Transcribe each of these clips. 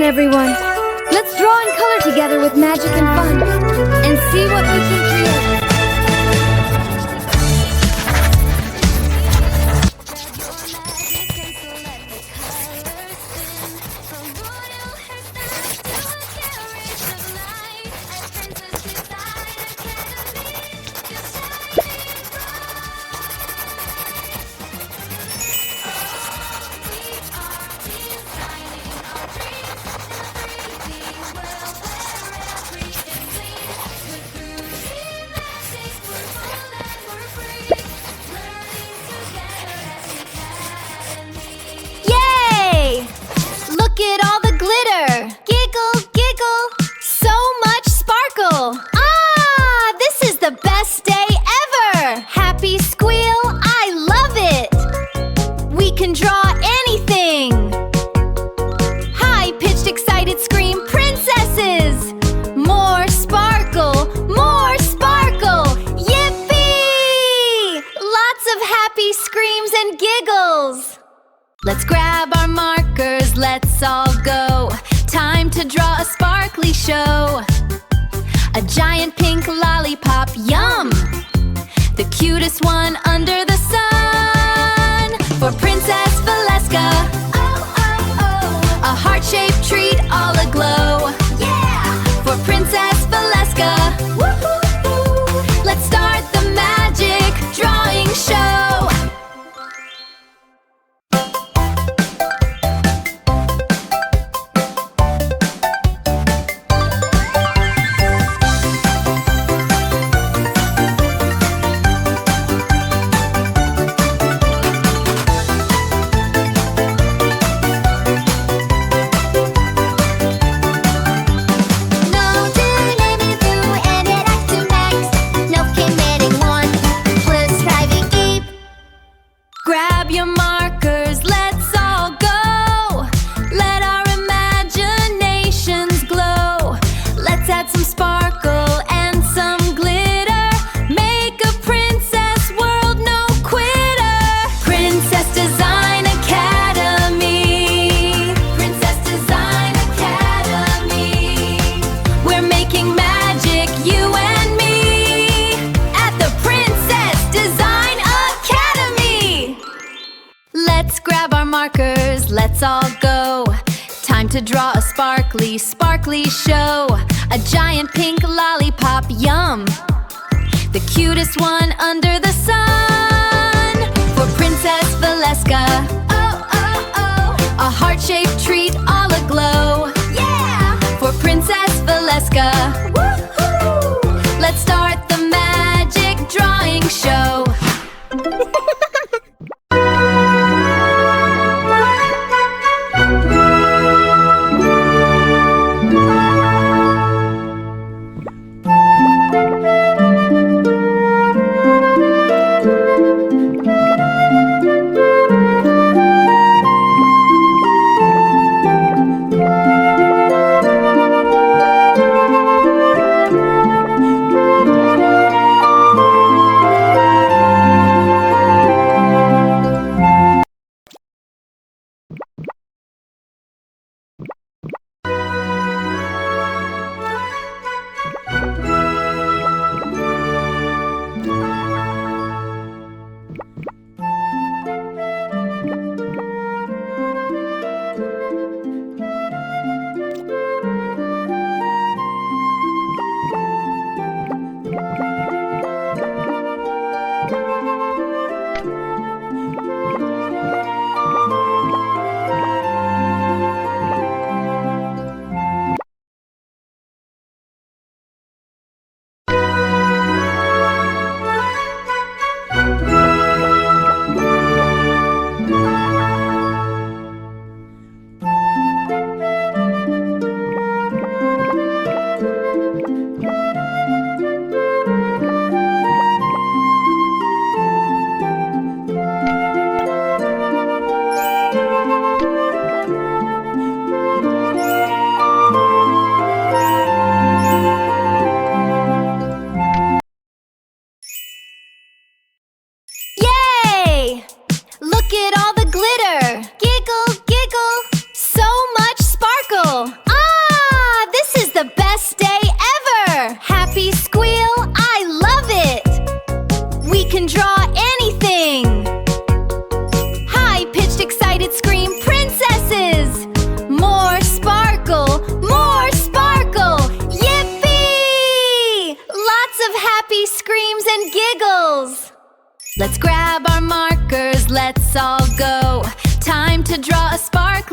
everyone. Let's draw and color together with magic and fun, and see what we can create. Look at all the glitter! Giggle, giggle! So much sparkle! Ah! This is the best day ever! Happy squeal! I love it! We can draw anything! High-pitched, excited scream! Princesses! More sparkle! More sparkle! Yippee! Lots of happy screams and giggles! Let's grab our markers, let's all go. Time to draw a sparkly show. A giant pink lollipop, yum! The cutest one under the sun. For Princess Valeska, oh, oh, oh. A heart-shaped treat all aglow. Yeah! For Princess Valeska, woo-hoo-hoo. Let's start the magic drawing show. Grab your markers, let's all go. Let our imaginations glow. Let's add some sparkle and some glitter. Make a princess world no quitter. Princess Design Academy. Princess Design Academy. We're making magic, you and me, at the Princess Design Academy. Let's grab our markers, let's all go. Time to draw a sparkly, sparkly show. A giant pink lollipop, yum! The cutest one under the sun. For Princess Valeska, oh, oh, oh. A heart-shaped treat all aglow. Yeah! For Princess Valeska, woo-hoo! Let's start the magic drawing show.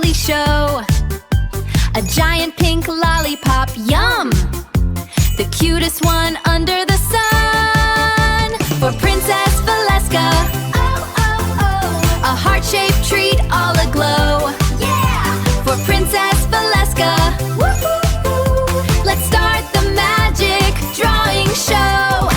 sparkly show. A giant pink lollipop, yum! The cutest one under the sun. For Princess Valeska, oh, oh, oh. A heart-shaped treat all aglow. Yeah! For Princess Valeska, woo-hoo-hoo. Let's start the magic drawing show.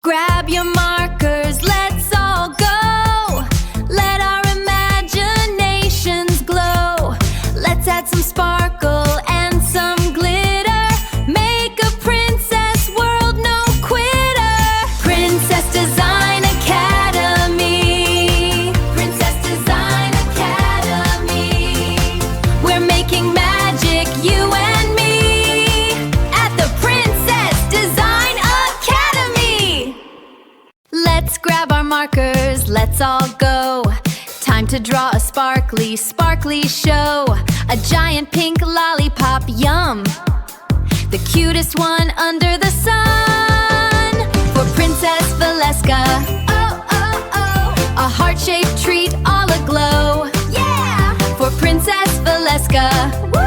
Grab your markers, let's all go. Let our imaginations glow. Let's add some sparkle and some glitter. Make a princess world no quitter. Princess Design Academy. Princess Design Academy. We're making magic, you and me, at the Princess Design Academy. Let's grab our markers, let's all go. Time to draw a sparkly, sparkly show. A giant pink lollipop, yum! The cutest one under the sun. For Princess Valeska, oh, oh, oh. A heart-shaped treat all aglow. Yeah! For Princess Valeska, woo!